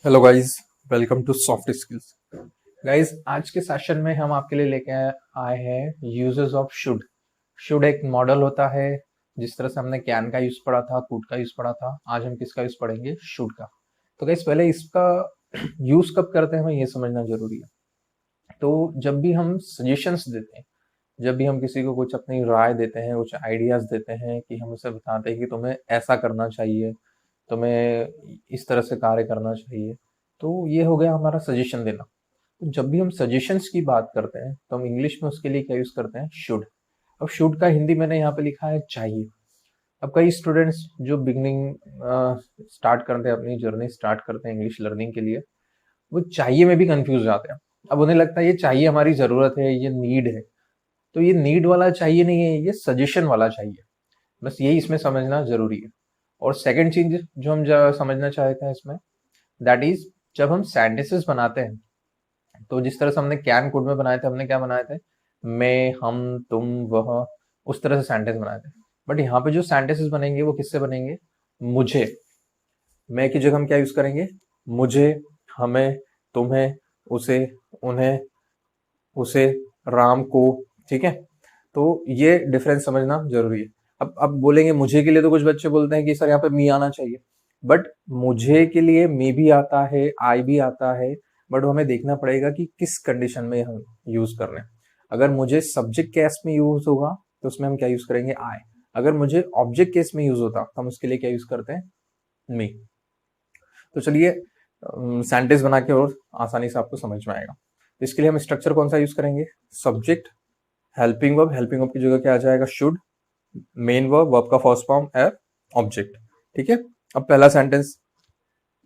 Hello guys, welcome to soft skills. Guys, आज के session में हम आपके लिए लेके आए हैं यूजेस ऑफ शुड। शुड एक मॉडल होता है। जिस तरह से हमने कैन का यूज पढ़ा था, कुड का यूज पढ़ा था, आज हम किसका यूज पढ़ेंगे? शुड का। तो गाइस, पहले इसका यूज कब करते हैं हमें ये समझना जरूरी है। तो जब भी हम सजेशंस देते हैं, जब भी हम किसी को कुछ अपनी राय देते हैं, कुछ आइडियाज देते हैं कि हम उसे बताते हैं कि तुम्हें ऐसा करना चाहिए, तुम्हें इस तरह से कार्य करना चाहिए, तो ये हो गया हमारा सजेशन देना। तो जब भी हम सजेशंस की बात करते हैं तो हम इंग्लिश में उसके लिए क्या यूज करते हैं? शुड। अब शुड का हिंदी मैंने यहाँ पे लिखा है चाहिए। अब कई स्टूडेंट्स जो बिगनिंग स्टार्ट करते हैं, अपनी जर्नी स्टार्ट करते हैं इंग्लिश लर्निंग के लिए, वो चाहिए में भी कंफ्यूज जाते हैं। अब उन्हें लगता है ये चाहिए हमारी जरूरत है, ये नीड है। तो ये नीड वाला चाहिए नहीं है, ये सजेशन वाला चाहिए। बस यही इसमें समझना जरूरी है। और सेकंड चीज जो हम समझना चाहते हैं इसमें, दैट इज जब हम सेंटेंसेस बनाते हैं, तो जिस तरह से हमने कैन कोड में बनाए थे, हमने क्या बनाए थे? मैं, हम, तुम, वह, उस तरह से सेंटेंस बनाए थे। बट यहाँ पे जो सेंटेंसेस बनेंगे वो किससे बनेंगे? मुझे। मैं की जगह हम क्या यूज करेंगे? मुझे, हमें, तुम्हें, उसे, उन्हें, उसे, राम को। ठीक है। तो ये डिफरेंस समझना जरूरी है। अब बोलेंगे मुझे के लिए, तो कुछ बच्चे बोलते हैं कि सर यहाँ पे मी आना चाहिए। बट मुझे के लिए मी भी आता है, आई भी आता है। बट हमें देखना पड़ेगा कि किस कंडीशन में हम यूज कर रहे हैं। अगर मुझे सब्जेक्ट केस में यूज होगा तो उसमें हम क्या यूज करेंगे? आई। अगर मुझे ऑब्जेक्ट केस में यूज होता तो हम उसके लिए क्या यूज करते हैं? मी। तो चलिए सेंटेंस बना के और आसानी से आपको समझ में आएगा। तो इसके लिए हम स्ट्रक्चर कौन सा यूज करेंगे? Subject, helping verb, helping verb की जगह क्या आ जाएगा? शुड, मेन वर्ब, वर्ब का फर्स्ट फॉर्म एयर, ऑब्जेक्ट। ठीक है। अब पहला सेंटेंस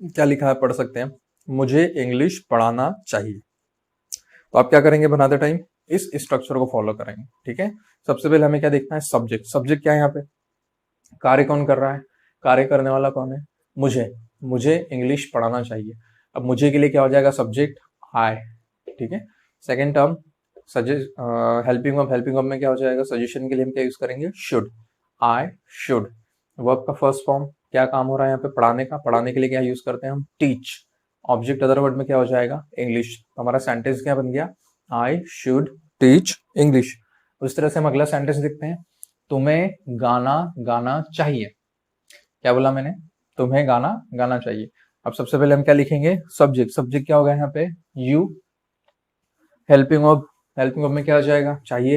क्या लिखा है, पढ़ सकते हैं। मुझे इंग्लिश पढ़ाना चाहिए। तो आप क्या करेंगे बनाते टाइम? इस स्ट्रक्चर को फॉलो करेंगे। ठीक है। सबसे पहले हमें क्या देखना है? सब्जेक्ट। सब्जेक्ट क्या है यहाँ पे? कार्य कौन कर रहा है? कार्य करने वाला कौन है? मुझे। मुझे इंग्लिश पढ़ाना चाहिए। अब मुझे के लिए क्या हो जाएगा? सब्जेक्ट, आई। ठीक है। Second term suggest, helping verb. Helping verb में क्या हो जाएगा? सजेशन के लिए हम क्या यूज करेंगे? Should, I should. वर्ब का फर्स्ट फॉर्म, क्या काम हो रहा है यहाँ पे? पढ़ाने का। पढ़ाने के लिए क्या यूज करते हैं हम? टीच। ऑब्जेक्ट अदर वर्ड में क्या हो जाएगा? इंग्लिश। तो हमारा सेंटेंस क्या बन गया? I should teach English. उस तरह से हम अगला सेंटेंस देखते हैं। तुम्हें गाना गाना चाहिए। क्या बोला मैंने? तुम्हें गाना गाना चाहिए। अब सबसे पहले हम क्या लिखेंगे? सब्जेक्ट। सब्जेक्ट क्या होगा यहाँ पे? You. Helping verb. Helping verb में क्या हो जाएगा? चाहिए।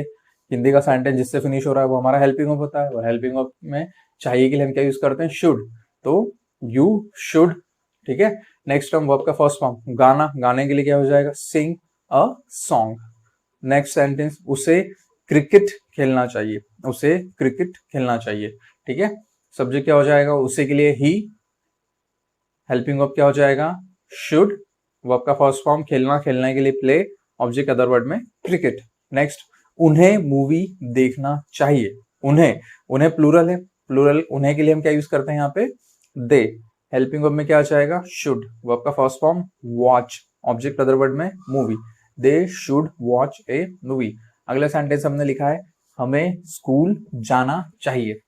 हिंदी का सेंटेंस जिससे फिनिश हो रहा है वो हमारा हेल्पिंग वर्ब होता है, और हेल्पिंग वर्ब में चाहिए के लिए हम क्या यूज करते हैं? शुड। तो यू शुड। ठीक है। नेक्स्ट टर्म वर्ब का फर्स्ट फॉर्म गाना। गाने के लिए क्या हो जाएगा? सिंग अ सॉन्ग। नेक्स्ट सेंटेंस, उसे क्रिकेट खेलना चाहिए। उसे क्रिकेट खेलना चाहिए। ठीक है। सब्जेक्ट क्या हो जाएगा? उसे के लिए ही। हेल्पिंग वर्ब क्या हो जाएगा? शुड। वर्ब का फर्स्ट फॉर्म खेलना, खेलने के लिए प्ले। ऑब्जेक्ट अदर वर्ड में क्रिकेट। नेक्स्ट, उन्हें मूवी देखना चाहिए। उन्हें, उन्हें प्लूरल है। प्लूरल उन्हें के लिए हम क्या यूज करते हैं यहाँ पे? दे। हेल्पिंग वर्ब में क्या आ जाएगा? शुड। वर्ब का first form watch. Object other word में movie. They should watch a movie. अगला सेंटेंस हमने लिखा है, हमें स्कूल जाना चाहिए।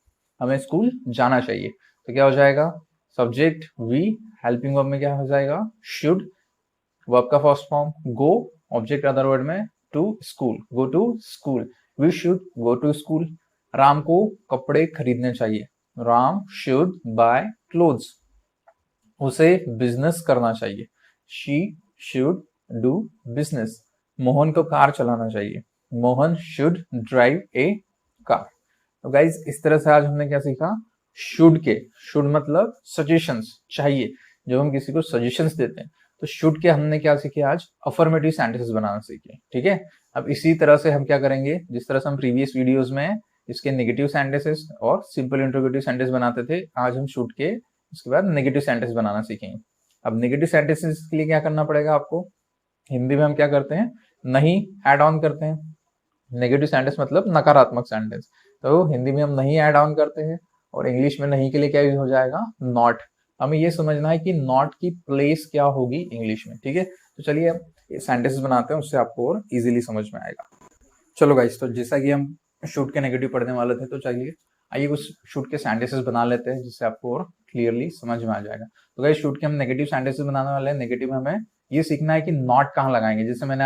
हमें स्कूल जाना चाहिए। तो क्या हो जाएगा? Subject we. हेल्पिंग वर्ब में क्या हो जाएगा? शुड। वर्ब का first form go. Object other word में to school. Go to school. We should go to school. Ram को कपड़े खरीदने चाहिए। Ram should buy clothes. उसे बिजनेस करना चाहिए। She should do business. Mohan को कार चलाना चाहिए। Mohan should drive a car. तो गाइज, इस तरह से आज हमने क्या सीखा? शुड के, शुड मतलब सजेशंस, चाहिए। जब हम किसी को सजेशंस देते हैं तो शुड के हमने क्या सीखे आज? अफर्मेटिव सेंटेंसेस बनाना सीखे। ठीक है। अब इसी तरह से हम क्या करेंगे, जिस तरह से हम प्रीवियस वीडियोस में इसके नेगेटिव सेंटेंसेस और सिंपल इंट्रोगेटिव सेंटेंस बनाते थे, आज हम शुड के इसके बाद नेगेटिव सेंटेंस बनाना सीखेंगे। अब नेगेटिव सेंटेंसेस के लिए क्या करना पड़ेगा आपको? हिंदी में हम क्या करते हैं? नहीं ऐड ऑन करते हैं। नेगेटिव सेंटेंस मतलब नकारात्मक सेंटेंस। तो हिंदी में हम नहीं ऐड ऑन करते हैं, और इंग्लिश में नहीं के लिए क्या यूज हो जाएगा? नॉट। हमें ये समझना है कि नॉट की प्लेस क्या होगी इंग्लिश में। ठीक है। तो चलिए अब सेंटेंसेस बनाते हैं, उससे आपको और इजीली समझ में आएगा। चलो गाइस, तो जैसा कि हम शुड के नेगेटिव पढ़ने वाले थे, तो चलिए आइए कुछ शुड के सेंटेंसेस बना लेते हैं जिससे आपको और क्लियरली समझ में आ जाएगा। तो गाइस शुड के हम नेगेटिव सेंटेंसेस बनाने वाले हैं। नेगेटिव में हमें ये सीखना है कि नॉट कहाँ लगाएंगे। जैसे मैंने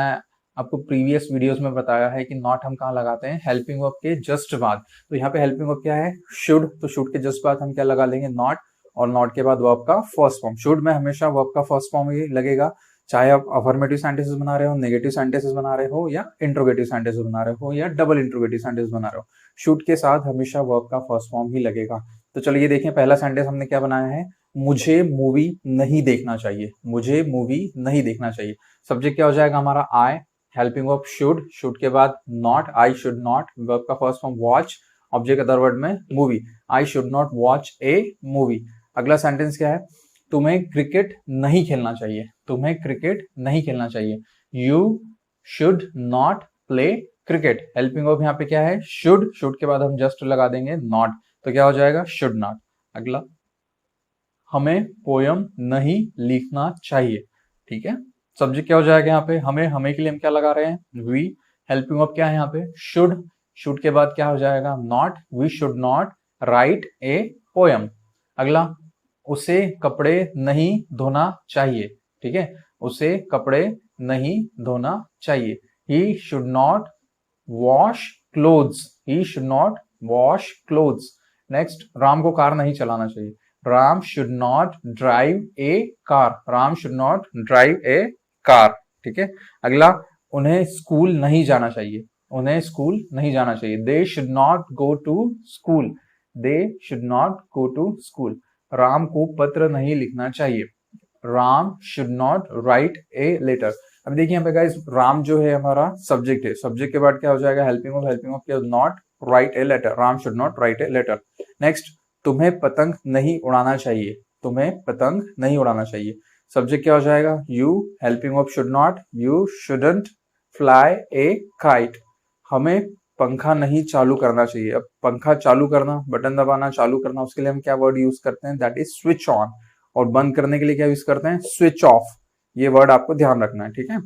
आपको प्रीवियस वीडियोस में बताया है कि नॉट हम कहाँ लगाते हैं, हेल्पिंग वर्ब के जस्ट बाद। तो यहाँ पे हेल्पिंग वर्ब क्या है, शुड। तो शुड के जस्ट बाद हम क्या लगा लेंगे, नॉट। और नॉट के बाद वर्ब का फर्स्ट फॉर्म। शुड में हमेशा वर्ब का फर्स्ट फॉर्म ही लगेगा, चाहे आप अफर्मेटिव सेंटेंसेस बना रहे हो, नेगेटिव सेंटेंसेस बना रहे हो, या इंट्रोगेटिव सेंटेंसेस बना रहे हो, या डबल इंट्रोगेटिव सेंटेंस बना रहे हो, शुड के साथ हमेशा वर्ब का फर्स्ट फॉर्म ही लगेगा। तो चलिए देखें, पहला सेंटेंस हमने क्या बनाया है, मुझे मूवी नहीं देखना चाहिए। मुझे मूवी नहीं देखना चाहिए। सब्जेक्ट क्या हो जाएगा हमारा, I. Helping verb should, should के बाद not, I should not, verb का first form watch, object other word में movie, I should not watch a movie. अगला सेंटेंस क्या है, तुम्हें क्रिकेट नहीं खेलना चाहिए। तुम्हें क्रिकेट नहीं खेलना चाहिए। You should not play cricket. Helping verb यहाँ पे क्या है, शुड। शुड के बाद हम जस्ट लगा देंगे नॉट, तो क्या हो जाएगा, शुड नॉट। अगला, हमें पोयम नहीं लिखना चाहिए। ठीक है, सब्जेक्ट क्या हो जाएगा यहाँ पे, हमें। हमें के लिए हम क्या लगा रहे हैं, वी। हेल्पिंग वर्ब क्या है यहाँ पे, शुड। शुड के बाद क्या हो जाएगा, not. We should not write a poem. अगला, उसे कपड़े नहीं धोना चाहिए। ठीक है, उसे कपड़े नहीं धोना चाहिए। He should not wash clothes. He should not wash clothes. Next, Ram को कार नहीं चलाना चाहिए। Ram should not drive a car. Ram should not drive a car. ठीक है, अगला, उन्हें स्कूल नहीं जाना चाहिए। उन्हें स्कूल नहीं जाना चाहिए। They should not go to school. They should not go to school. Ram को पत्र नहीं लिखना चाहिए। Ram should not write a letter. अब देखिए यहाँ पे गाइस, राम जो है हमारा सब्जेक्ट है। सब्जेक्ट के बाद क्या हो जाएगा, हेल्पिंग वर्ब। हेल्पिंग वर्ब क्या, not write a letter. Ram should not write a letter. Next, तुम्हें पतंग नहीं उड़ाना चाहिए। तुम्हें पतंग नहीं उड़ाना चाहिए। सब्जेक्ट क्या हो जाएगा, you. Helping verb should not, you shouldn't fly a kite. हमें पंखा नहीं चालू करना चाहिए। अब पंखा चालू करना, बटन दबाना, चालू करना, उसके लिए हम क्या वर्ड यूज करते हैं, दैट इज स्विच ऑन। और बंद करने के लिए क्या यूज करते हैं, स्विच ऑफ। ये वर्ड आपको ध्यान रखना है। ठीक है,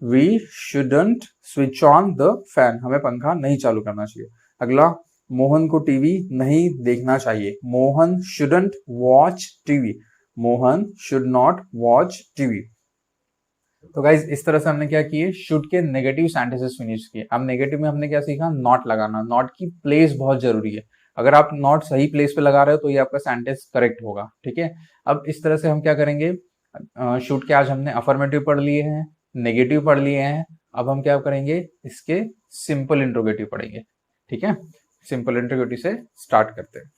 we shouldn't switch on the fan. हमें पंखा नहीं चालू करना चाहिए। अगला, मोहन को टीवी नहीं देखना चाहिए। Mohan shouldn't watch TV. Mohan should not watch TV. तो गाइज इस तरह से हमने क्या किए, शुड के नेगेटिव सेंटेंसेस फिनिश किए। अब नेगेटिव में हमने क्या सीखा, नॉट लगाना। नॉट की प्लेस बहुत जरूरी है। अगर आप नॉट सही प्लेस पे लगा रहे हो तो ये आपका सेंटेंस करेक्ट होगा। ठीक है, अब इस तरह से हम क्या करेंगे, शुड के आज हमने अफर्मेटिव पढ़ लिए हैं, नेगेटिव पढ़ लिए हैं। अब हम क्या करेंगे, इसके सिंपल इंट्रोगेटिव पढ़ेंगे। ठीक है, सिंपल इंट्रोगेटिव से स्टार्ट करते हैं।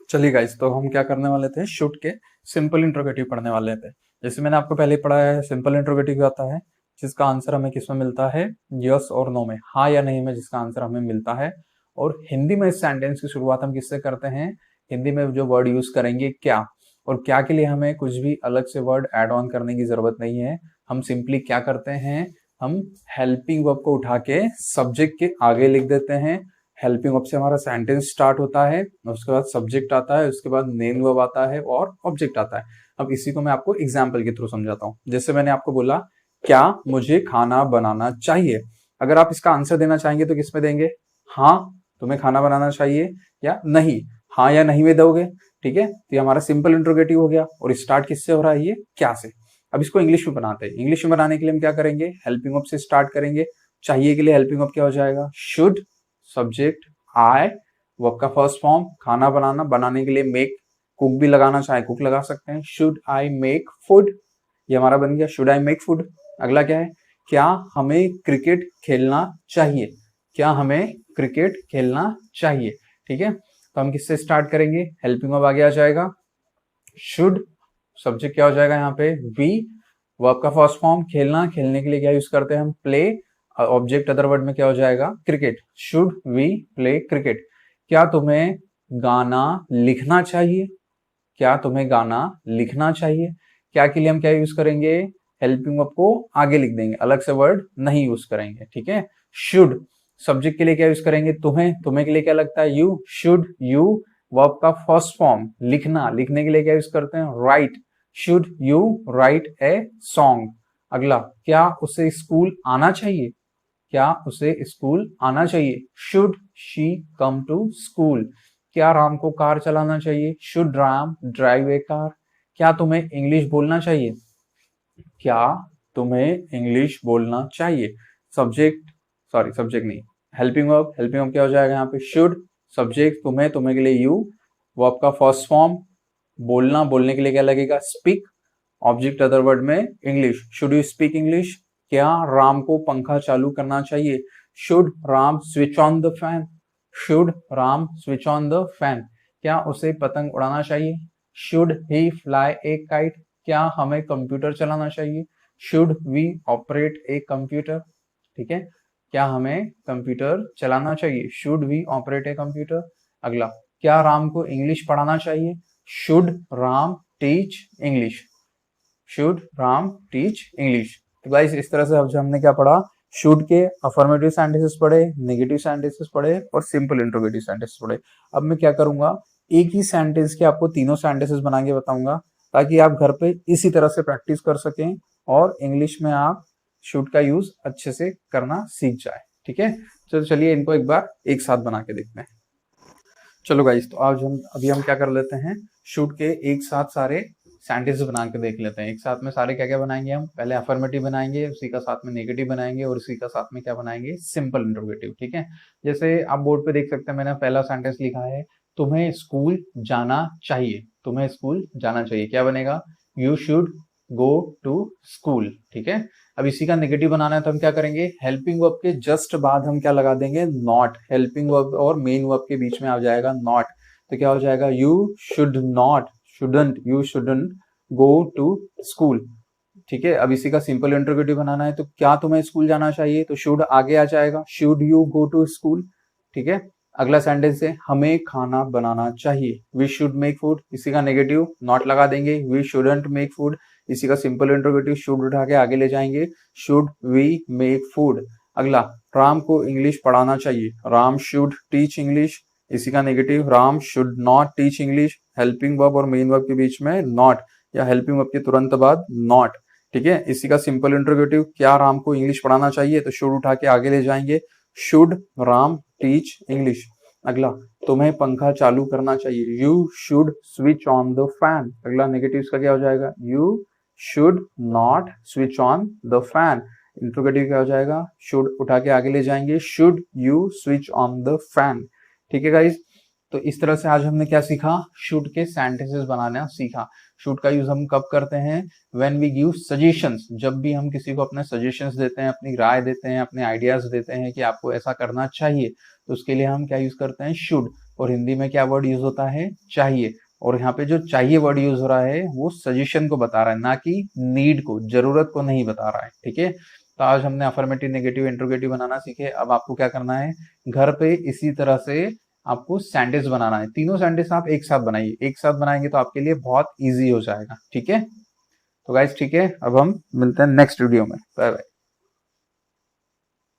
चलिए गाइस, तो हम क्या करने वाले थे, शुड के सिंपल इंट्रोगेटिव पढ़ने वाले थे। जैसे मैंने आपको पहले पढ़ाया है, सिंपल इंट्रोगेटिव आता है जिसका आंसर हमें किसमें मिलता है, यस और नो में, हाँ या नहीं में, जिसका आंसर हमें मिलता है। और हिंदी में इस सेंटेंस की शुरुआत हम किससे करते हैं, हिंदी में जो वर्ड यूज करेंगे क्या, और क्या के लिए हमें कुछ भी अलग से वर्ड ऐड ऑन करने की जरूरत नहीं है। हम सिंपली क्या करते हैं, हम हेल्पिंग वर्ब को उठा के सब्जेक्ट के आगे लिख देते हैं। हेल्पिंग वर्ब से हमारा सेंटेंस स्टार्ट होता है, उसके बाद सब्जेक्ट आता है, उसके बाद मेन वर्ब आता है और ऑब्जेक्ट आता है। अब इसी को मैं आपको एग्जाम्पल के थ्रू समझाता हूँ। जैसे मैंने आपको बोला, क्या मुझे खाना बनाना चाहिए। अगर आप इसका आंसर देना चाहेंगे तो किसमें देंगे, हाँ तुम्हें खाना बनाना चाहिए, या नहीं, हाँ या नहीं में दोगे। ठीक है, तो ये हमारा सिंपल इंट्रोगेटिव हो गया। और स्टार्ट किससे हो रहा है, ये क्या से। अब इसको इंग्लिश में बनाते हैं। इंग्लिश में बनाने के लिए हम क्या करेंगे, हेल्पिंग वर्ब से स्टार्ट करेंगे। चाहिए के लिए हेल्पिंग वर्ब क्या हो जाएगा, शुड, सब्जेक्ट आई, वर्ब का फर्स्ट फॉर्म खाना बनाना, बनाने के लिए मेक, कुक भी लगाना चाहे कुक लगा सकते हैं। शुड आई मेक फूड, ये हमारा बन गया, शुड आई मेक फूड। अगला क्या है, क्या हमें क्रिकेट खेलना चाहिए। क्या हमें क्रिकेट खेलना चाहिए। ठीक है, तो हम किससे स्टार्ट करेंगे, हेल्पिंग वर्ब आगे आ जाएगा, शुड, सब्जेक्ट क्या हो जाएगा यहाँ पे, वी, वर्ब का फर्स्ट फॉर्म खेलना, खेलने के लिए क्या यूज करते हैं हम, प्ले, ऑब्जेक्ट अदर वर्ड में क्या हो जाएगा, cricket. Should we play cricket. क्या तुम्हें गाना लिखना चाहिए। क्या तुम्हें गाना लिखना चाहिए। क्या के लिए हम क्या यूज करेंगे, हेल्पिंग वर्ब को आगे लिख देंगे, अलग से वर्ड नहीं यूज करेंगे। ठीक है, शुड, सब्जेक्ट के लिए क्या यूज करेंगे, तुम्हें, तुम्हें के लिए क्या लगता है, यू, शुड यू, वर्ब का फर्स्ट फॉर्म लिखना, लिखने के लिए क्या यूज करते हैं, right, should you right a song. अगला, क्या उसे स्कूल आना चाहिए। क्या उसे स्कूल आना चाहिए? Should she come to school? क्या राम को कार चलाना चाहिए? Should Ram drive a car? क्या तुम्हें इंग्लिश बोलना चाहिए? क्या तुम्हें इंग्लिश बोलना चाहिए? सब्जेक्ट नहीं, हेल्पिंग वर्ब। हेल्पिंग वर्ब क्या हो जाएगा यहाँ पे? शुड, सब्जेक्ट तुम्हें, तुम्हें के लिए यू, वर्ब का फर्स्ट फॉर्म, बोलना, बोलने के लिए क्या लगेगा? स्पीक, ऑब्जेक्ट अदर वर्ड में English. Should you speak English? क्या राम को पंखा चालू करना चाहिए? Should Ram switch on the fan? Should Ram switch on the fan? क्या उसे पतंग उड़ाना चाहिए? Should he fly a kite? क्या हमें कंप्यूटर चलाना चाहिए? Should we operate a computer? ठीक है, क्या हमें कंप्यूटर चलाना चाहिए? Should we operate a computer? अगला, क्या राम को इंग्लिश पढ़ाना चाहिए? Should Ram teach English? Should Ram teach English? तो गाइस इस तरह से अब जो हमने क्या पढ़ा, शुड के अफर्मेटिव सेंटेंसेस पढ़े, नेगेटिव सेंटेंसेस पढ़े और सिंपल इंट्रोगेटिव सेंटेंसेस पढ़े। अब मैं क्या करूंगा, एक ही सेंटेंस के आपको तीनों सेंटेंसेस बना के बताऊंगा ताकि आप घर पे इसी तरह से प्रैक्टिस कर सकें और इंग्लिश में आप शुड का यूज अच्छे से करना सीख जाए। ठीक है, तो चलिए इनको एक बार एक साथ बना के देखते हैं। चलो गाइस, तो आज अभी हम क्या कर लेते हैं, शुड के एक साथ सारे सेंटेंसेस बना के देख लेते हैं। एक साथ में सारे क्या क्या बनाएंगे हम, पहले अफर्मेटिव बनाएंगे, उसी का साथ में नेगेटिव बनाएंगे और उसी का साथ में क्या बनाएंगे, सिंपल इंट्रोगेटिव। ठीक है, जैसे आप बोर्ड पे देख सकते हैं, मैंने पहला सेंटेंस लिखा है, तुम्हें स्कूल जाना चाहिए। तुम्हें स्कूल जाना चाहिए, क्या बनेगा? You should go to school. ठीक है, अब इसी का नेगेटिव बनाना है तो हम क्या करेंगे, हेल्पिंग वर्ब के जस्ट बाद हम क्या लगा देंगे, नॉट। हेल्पिंग वर्ब और मेन वर्ब के बीच में आ जाएगा नॉट, तो क्या हो जाएगा, you should not, you shouldn't go to school. ठीक है, अब इसी का सिंपल इंट्रोगेटिव बनाना है तो क्या तुम्हें स्कूल जाना चाहिए, तो शुड आगे आ जाएगा, should you go to school. ठीक है, अगला सेंटेंस है, हमें खाना बनाना चाहिए, वी शुड मेक फूड। इसी का नेगेटिव नॉट लगा देंगे, वी शुडंट मेक फूड। इसी का सिंपल इंट्रोगेटिव शुड उठा के आगे ले जाएंगे, शुड वी मेक फूड। अगला, राम को इंग्लिश पढ़ाना चाहिए, राम शुड टीच इंग्लिश। इसी का negative, Ram should not teach English. Helping verb और मेन वर्ब के बीच में नॉट या हेल्पिंग वर्ब के तुरंत बाद नॉट। ठीक है, इसी का सिंपल इंट्रोगेटिव, क्या राम को इंग्लिश पढ़ाना चाहिए, तो शुड उठा के आगे ले जाएंगे, शुड राम टीच इंग्लिश। अगला, तुम्हें पंखा चालू करना चाहिए, you should switch on the fan. अगला नेगेटिव का क्या हो जाएगा, you should not switch on the fan. Interrogative क्या हो जाएगा, शुड उठा के आगे ले जाएंगे, should you switch on the fan. ठीक है गाइज, तो इस तरह से आज हमने क्या सीखा, शुड के सेंटेंसेस बनाना सीखा। शुड का यूज हम कब करते हैं, व्हेन वी गिव सजेशंस, जब भी हम किसी को अपने सजेशंस देते हैं, अपनी राय देते हैं, अपने आइडियाज देते हैं कि आपको ऐसा करना चाहिए, तो उसके लिए हम क्या यूज करते हैं, शुड। और हिंदी में क्या वर्ड यूज होता है, चाहिए। और यहाँ पे जो चाहिए वर्ड यूज हो रहा है वो सजेशन को बता रहा है, ना कि नीड को, जरूरत को नहीं बता रहा है। ठीक है, तो आज हमने अफर्मेटिव, नेगेटिव, इंट्रोगेटिव बनाना सीखे। अब आपको क्या करना है, घर पे इसी तरह से आपको सेंटेंस बनाना है। तीनों सेंटेंस आप एक साथ बनाइए, एक साथ बनाएंगे तो आपके लिए बहुत इजी हो जाएगा। ठीक है, तो गाइस ठीक है, अब हम मिलते हैं नेक्स्ट वीडियो में। Bye bye.